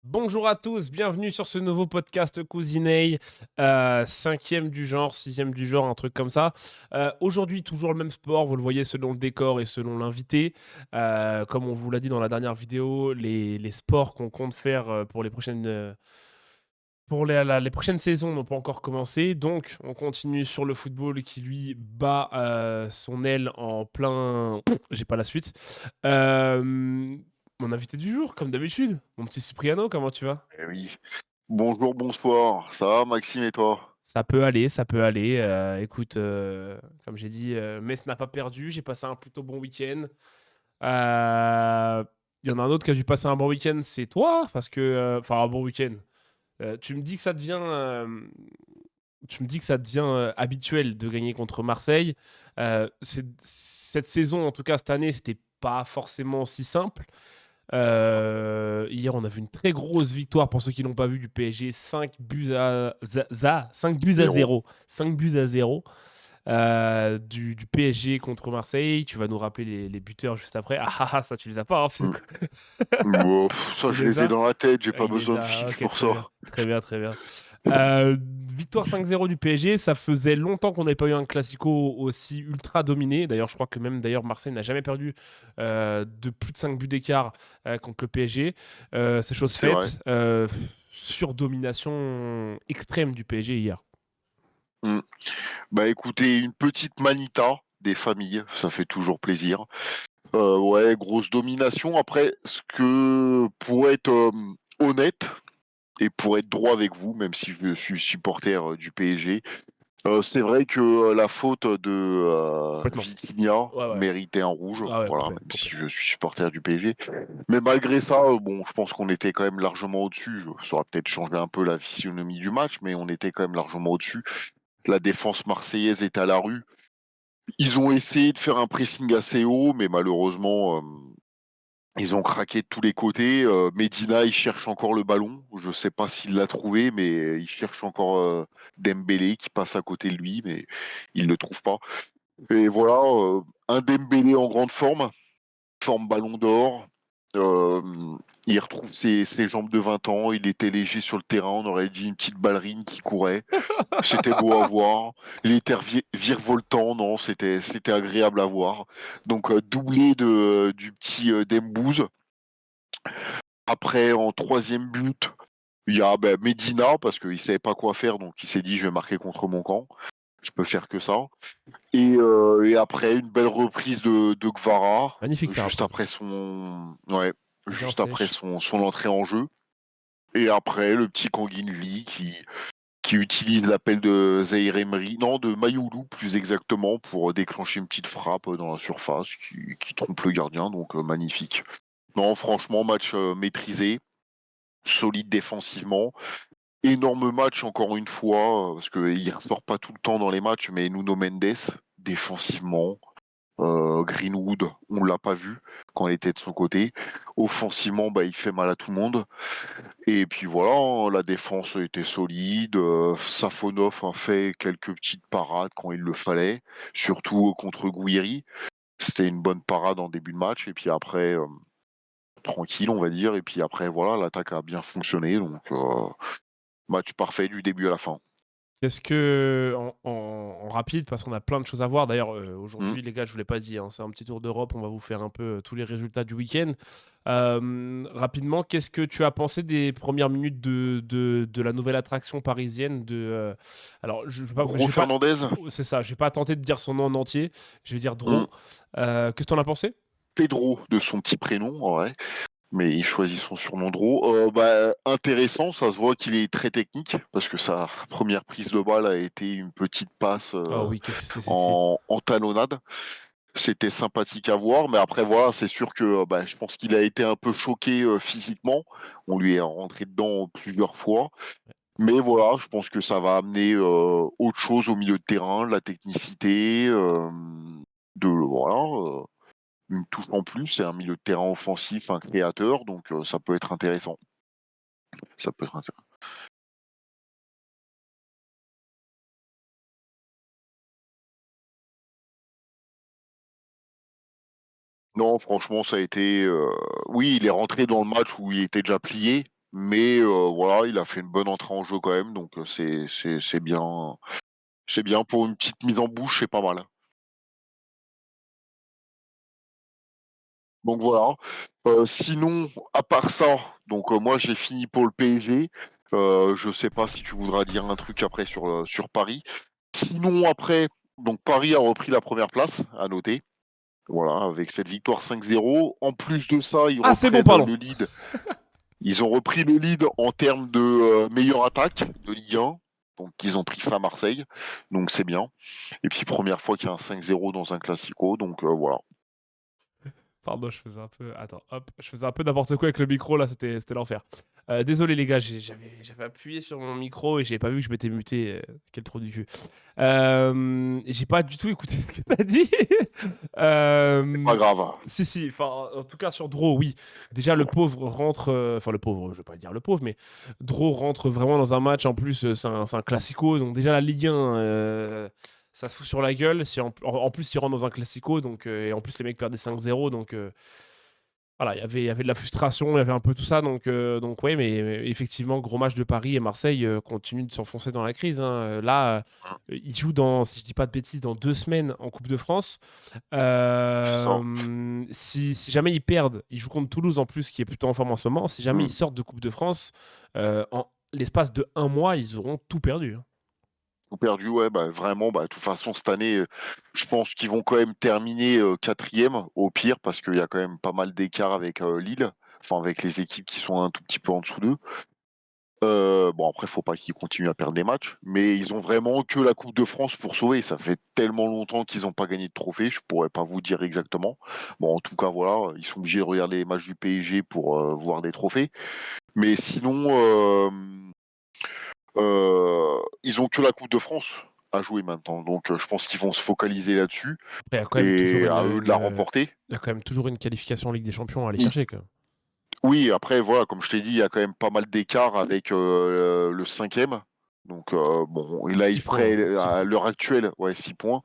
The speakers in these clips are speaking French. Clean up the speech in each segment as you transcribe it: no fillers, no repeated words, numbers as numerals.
Bonjour à tous, bienvenue sur ce nouveau podcast Cousinet, 5e du genre, 6e du genre, un truc comme ça. Aujourd'hui, toujours le même sport, vous le voyez selon le décor et selon l'invité. Comme on vous l'a dit dans la dernière vidéo, les sports qu'on compte faire pour les prochaines saisons n'ont pas encore commencé. Donc, on continue sur le football qui, lui, bat son aile en plein... J'ai pas la suite. Mon invité du jour, comme d'habitude, mon petit Cipriano, comment tu vas? Eh oui. Bonjour, bonsoir. Ça va, Maxime et toi? Ça peut aller, ça peut aller. Écoute, comme j'ai dit, Metz n'a pas perdu. J'ai passé un plutôt bon week-end. Il y en a un autre qui a dû passer un bon week-end, c'est toi, parce que, enfin, un bon week-end. Tu me dis que ça devient, habituel de gagner contre Marseille. Cette saison, en tout cas cette année, c'était pas forcément si simple. Hier, on a vu une très grosse victoire pour ceux qui l'ont pas vu du PSG, 5 buts à 5 buts à 0. 0. 5 buts à 0 du PSG contre Marseille. Tu vas nous rappeler les buteurs juste après. Ah ah ah, ça tu les as pas, hein, Phil. Mm. Bon, ça, Tu je les les ai as? dans la tête, j'ai Ah, pas il les besoin de a. fixe Ok, pour très bien. ça. Très bien, très bien. Victoire 5-0 du PSG, ça faisait longtemps qu'on n'avait pas eu un classico aussi ultra dominé. D'ailleurs, je crois que même Marseille n'a jamais perdu de plus de 5 buts d'écart contre le PSG. C'est chose C'est vrai. faite. Surdomination extrême du PSG hier. Mm. Bah écoutez, une petite manita des familles, ça fait toujours plaisir. Ouais, grosse domination. Après, ce que pour être honnête et pour être droit avec vous, même si je suis supporter du PSG, c'est vrai que, la faute de, Complètement. Vitinha Ouais, ouais. méritait un rouge, Ah ouais, voilà, complet, même si complet. je suis supporter du PSG. Mais malgré ça, bon, je pense qu'on était quand même largement au-dessus. Ça aura peut-être changé un peu la physionomie du match, mais on était quand même largement au-dessus. La défense marseillaise est à la rue. Ils ont essayé de faire un pressing assez haut, mais malheureusement, ils ont craqué de tous les côtés. Medina, il cherche encore le ballon. Je ne sais pas s'il l'a trouvé, mais il cherche encore, Dembélé qui passe à côté de lui, mais il le trouve pas. Et voilà, un Dembélé en grande forme ballon d'or. Il retrouve ses jambes de 20 ans, il était léger sur le terrain, on aurait dit une petite ballerine qui courait. C'était beau à voir. Il était virevoltant, non, c'était agréable à voir. Donc, doublé du petit, Dembouz. Après, en troisième but, il y a, Medina parce qu'il savait pas quoi faire, donc il s'est dit: «Je vais marquer contre mon camp, je peux faire que ça». Et après une belle reprise de Kvara, Magnifique sa juste reprise. après son ouais, Bien juste après sèche. son entrée en jeu. Et après le petit Kanguinli qui utilise l'appel de Zaïre Emery, non, de Mayoulou plus exactement, pour déclencher une petite frappe dans la surface qui trompe le gardien, donc magnifique. Non, franchement, match maîtrisé, solide défensivement. Énorme match encore une fois, parce qu'il ressort pas tout le temps dans les matchs, mais Nuno Mendes, défensivement, Greenwood, on l'a pas vu quand il était de son côté. Offensivement, il fait mal à tout le monde. Et puis voilà, hein, la défense était solide. Safonov a fait quelques petites parades quand il le fallait, surtout contre Gouiri. C'était une bonne parade en début de match. Et puis après, tranquille, on va dire. Et puis après, voilà, l'attaque a bien fonctionné. Donc, match parfait du début à la fin. Qu'est-ce que en rapide, parce qu'on a plein de choses à voir. D'ailleurs, Mm. aujourd'hui, les gars, je vous l'ai pas dit, hein, c'est un petit tour d'Europe. On va vous faire un peu tous les résultats du week-end. Rapidement, qu'est-ce que tu as pensé des premières minutes de la nouvelle attraction parisienne alors, je Gros vais pas, Fernandez. c'est ça, je vais pas tenter de dire son nom en entier. Je vais dire Mm. Dro. Qu'est-ce que tu en as pensé? Pedro de son petit prénom, en vrai. Mais il choisit son surnom Dro. Intéressant, ça se voit qu'il est très technique, parce que sa première prise de balle a été une petite passe, Oh oui, qu'est-ce que c'est sexy. en talonnade. C'était sympathique à voir, mais après voilà, c'est sûr que, je pense qu'il a été un peu choqué, physiquement. On lui est rentré dedans plusieurs fois. Mais voilà, je pense que ça va amener, autre chose au milieu de terrain, de la technicité, voilà, une touche en plus. C'est un milieu de terrain offensif, un créateur, donc ça peut être intéressant. Ça peut être intér Non, franchement, ça a été, oui, il est rentré dans le match où il était déjà plié. Mais voilà, il a fait une bonne entrée en jeu quand même, donc c'est bien. C'est bien pour une petite mise en bouche, c'est pas mal. Donc voilà. Sinon, à part ça, donc moi j'ai fini pour le PSG. Je sais pas si tu voudras dire un truc après sur Paris. Sinon après, donc Paris a repris la première place, à noter. Voilà, avec cette victoire 5-0. En plus de ça, ils Ah, c'est bon, reprennent pardon. le lead. Ils ont repris le lead en termes de meilleure attaque de Ligue 1. Donc ils ont pris ça à Marseille. Donc c'est bien. Et puis première fois qu'il y a un 5-0 dans un classico. Donc voilà. Pardon, je faisais un peu. Attends, hop, je faisais un peu n'importe quoi avec le micro là, c'était l'enfer. Désolé les gars, j'avais appuyé sur mon micro et j'ai pas vu que je m'étais muté. Quel trou du cul. J'ai pas du tout écouté ce que t'as dit. C'est pas Euh, grave. Si, si, enfin, en tout cas sur Draw, oui. Déjà, le pauvre rentre. Enfin, le pauvre, je vais pas dire le pauvre, mais Draw rentre vraiment dans un match. En plus, c'est un classico. Donc, déjà, la Ligue 1, ça se fout sur la gueule. Si en plus, il rentre dans un classico. Donc, et en plus, les mecs perdaient 5-0. Donc, voilà, il y avait de la frustration, il y avait un peu tout ça. Donc ouais, mais effectivement, gros match de Paris et Marseille continue de s'enfoncer dans la crise, hein. Là, ils jouent dans, si je dis pas de bêtises, dans 2 semaines en Coupe de France. C'est ça. Si jamais ils perdent, ils jouent contre Toulouse en plus, qui est plutôt en forme en ce moment. Si jamais ils Mm. sortent de Coupe de France, en l'espace de un mois, ils auront tout perdu, hein. Tout perdu, ouais, bah vraiment, bah de toute façon, cette année, je pense qu'ils vont quand même terminer 4e, au pire, parce qu'il y a quand même pas mal d'écart avec Lille, enfin avec les équipes qui sont un tout petit peu en dessous d'eux. Bon, après, faut pas qu'ils continuent à perdre des matchs, mais ils ont vraiment que la Coupe de France pour sauver. Ça fait tellement longtemps qu'ils n'ont pas gagné de trophée, je pourrais pas vous dire exactement. Bon, en tout cas, voilà, ils sont obligés de regarder les matchs du PSG pour voir des trophées. Mais sinon, ils ont que la Coupe de France à jouer maintenant. Donc, je pense qu'ils vont se focaliser là-dessus Après, il y a quand même toujours et à eux de la remporter. il y a quand même toujours une qualification en Ligue des Champions à aller chercher, quand même. Oui, après, voilà, comme je t'ai dit, il y a quand même pas mal d'écart avec le 5e. Donc, bon, et là, il 6 points, hein, ferait, 6 à points. l'heure actuelle, ouais, 6 points.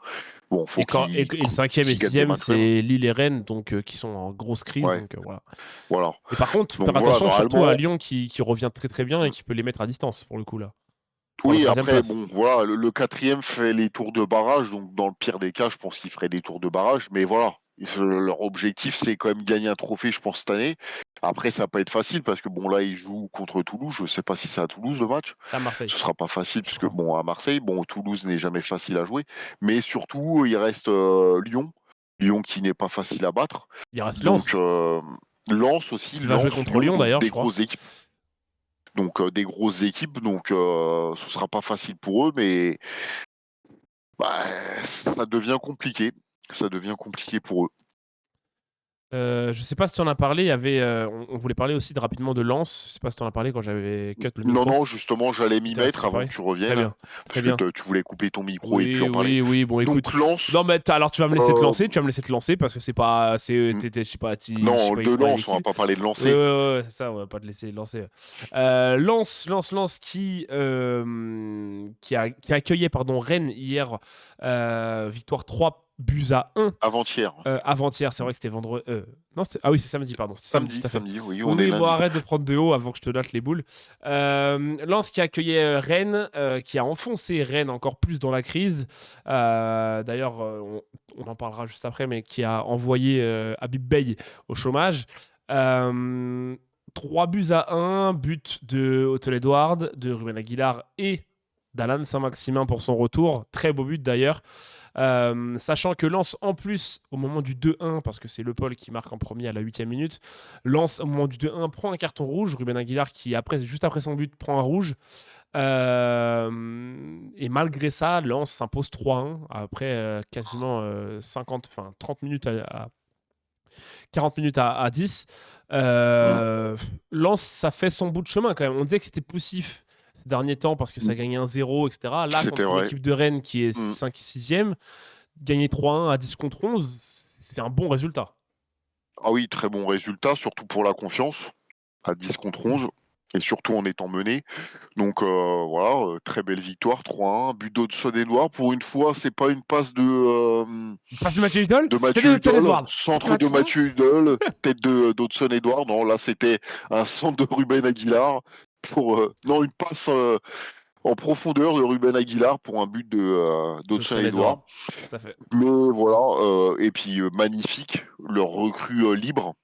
Bon, faut Et le cinquième et qu'ils gagnent des sixième, matchs quand même. c'est Lille et Rennes, donc qui sont en grosse crise. Ouais, Donc voilà. voilà. Et par contre, faut Donc, faire voilà, attention surtout à normalement, Lyon qui revient très très bien et qui peut les mettre à distance pour le coup là, pour la oui, troisième après, place. bon, voilà, le 4e fait les tours de barrage. Donc, dans le pire des cas, je pense qu'ils feraient des tours de barrage. Mais voilà, leur objectif, c'est quand même gagner un trophée, je pense, cette année. Après, ça va pas être facile parce que, bon, là, ils jouent contre Toulouse. Je sais pas si c'est à Toulouse le match. C'est à Marseille, Ce sera pas facile je puisque crois. bon à Marseille, bon Toulouse n'est jamais facile à jouer, mais surtout il reste Lyon, Lyon qui n'est pas facile à battre. Il reste Donc Lens, Lens aussi, qui va jouer Lens, contre Lyon, Lyon donc d'ailleurs, je des crois. grosses équipes. Donc des grosses équipes, donc ce sera pas facile pour eux, mais bah, ça devient compliqué. Ça devient compliqué pour eux. Je sais pas si tu en as parlé, il y avait, on voulait parler aussi rapidement de Lens. Je sais pas si tu en as parlé quand j'avais cut le Non, micro. non, justement, j'allais Il m'y t'est resté mettre sur avant Paris. que tu Très reviennes, bien, très parce que bien. tu voulais couper ton micro et puis Oui, en parler. oui, oui. Bon, écoute. Donc Lens, Non, mais alors tu vas me laisser te euh, lancer. Tu vas me laisser te lancer parce que c'est pas, je sais pas, je sais non, pas y de croire Lens, on va qui. pas parler de Ouais, ouais, lancer. ouais, c'est ça, on va pas te laisser lancer. Lens qui accueillait pardon, Rennes hier, victoire 3-1 Avant-hier. avant-hier. C'est vrai que c'était vendredi. Non, ah oui, c'est samedi, pardon. C'était samedi, Samedi, tout à fait. samedi, oui, Oui, on est oui, bon, lundi. arrête de prendre de haut avant que je te note les boules. Lens qui accueillait Rennes, qui a enfoncé Rennes encore plus dans la crise. D'ailleurs, on en parlera juste après, mais qui a envoyé Habib Beye au chômage. 3-1, but de Otto Edouard, de Ruben Aguilar et d'Alan Saint-Maximin pour son retour. Très beau but d'ailleurs. Sachant que Lens, en plus, au moment du 2-1, parce que c'est Le Paul qui marque en premier à la 8e minute, Lens, au moment du 2-1, prend un carton rouge. Ruben Aguilar, qui juste après son but, prend un rouge. Et malgré ça, Lens s'impose 3-1 après quasiment 30 minutes 40 minutes à 10. Mm. Lens, ça fait son bout de chemin quand même. On disait que c'était poussif ces derniers temps parce que ça Mm. gagnait 1-0, etc. Là, C'était contre une vrai. équipe de Rennes qui est Mm. 5-6e, gagner 3-1 à 10 contre 11, c'est un bon résultat. Ah oui, très bon résultat, surtout pour la confiance, à 10 contre 11. et surtout en étant mené. Donc voilà, très belle victoire, 3-1, but d'Hudson-Edouard. Pour une fois, c'est pas une passe Passe de Mathieu Hudol. de Tête de Mathieu Hudson Hudol, Edward. Tête de centre de Mathieu Hudol. Mathieu Hudol, tête de d'Hudson-Edouard. Non, là, c'était un centre de Ruben Aguilar pour non, une passe en profondeur de Ruben Aguilar pour un but D'Hudson d'Hudson-Edouard. Edward. Tout à fait. Mais voilà, et puis magnifique, leur recrue libre.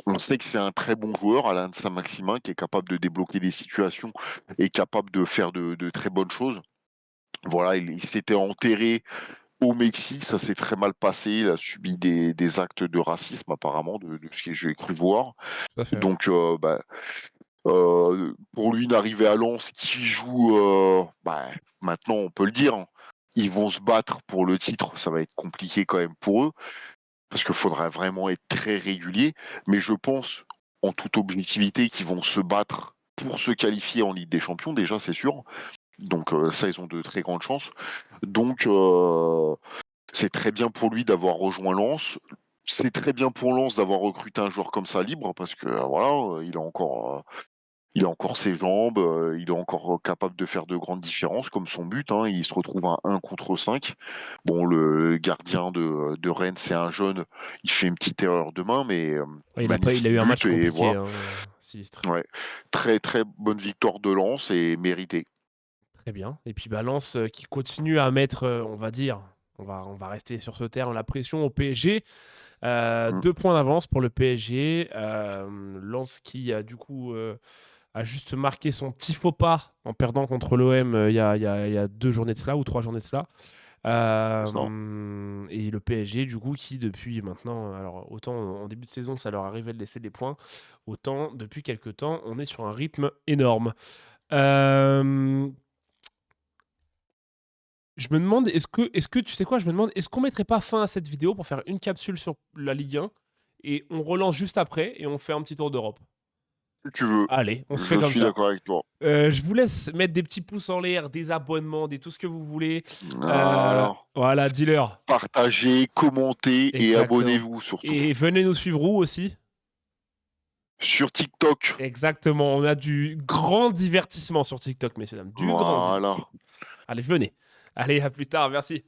On sait que c'est un très bon joueur, Alain Saint-Maximin, qui est capable de débloquer des situations et capable de faire de très bonnes choses. Voilà, il s'était enterré au Mexique, ça s'est très mal passé. Il a subi des actes de racisme, apparemment, de ce que j'ai cru voir. Tout à fait. Donc, pour lui, d'arriver à Lens, qui joue, maintenant, on peut le dire, hein, ils vont se battre pour le titre. Ça va être compliqué quand même pour eux, parce qu'il faudrait vraiment être très régulier. Mais je pense, en toute objectivité, qu'ils vont se battre pour se qualifier en Ligue des Champions, déjà, c'est sûr. Donc ça, ils ont de très grandes chances. Donc c'est très bien pour lui d'avoir rejoint Lens. C'est très bien pour Lens d'avoir recruté un joueur comme ça libre parce que voilà, il a encore ses jambes, il est encore capable de faire de grandes différences comme son but. Hein. Il se retrouve à 1 contre 5. Bon, le gardien de Rennes, c'est un jeune, il fait une petite erreur de main, mais Ouais, il a magnifique eu un match but et compliqué, voilà. hein, Sinistre. Ouais. Très très bonne victoire de Lens et méritée. Très bien. Et puis Lens qui continue à mettre, on va dire, on va rester sur ce terme, la pression au PSG. Mm. 2 points d'avance pour le PSG. Lens qui a du coup a juste marqué son petit faux pas en perdant contre l'OM il y a 2 journées de cela ou 3 journées de cela. Ça. Et le PSG du coup qui depuis maintenant, alors autant en début de saison ça leur arrivait de laisser des points, autant depuis quelques temps on est sur un rythme énorme. Euh, Je me demande, est-ce que tu sais quoi, je me demande, est-ce qu'on mettrait pas fin à cette vidéo pour faire une capsule sur la Ligue 1 et on relance juste après et on fait un petit tour d'Europe. Si tu veux, Allez, on se fait je comme suis ça. d'accord avec toi. Je vous laisse mettre des petits pouces en l'air, des abonnements, tout ce que vous voulez. Voilà. Voilà, dealer. Partagez, commentez et Exactement. abonnez-vous surtout. Et venez nous suivre où aussi? Sur TikTok. Exactement, on a du grand divertissement sur TikTok, messieurs dames. Du grand Voilà. divertissement. Allez, venez. Allez, à plus tard, merci.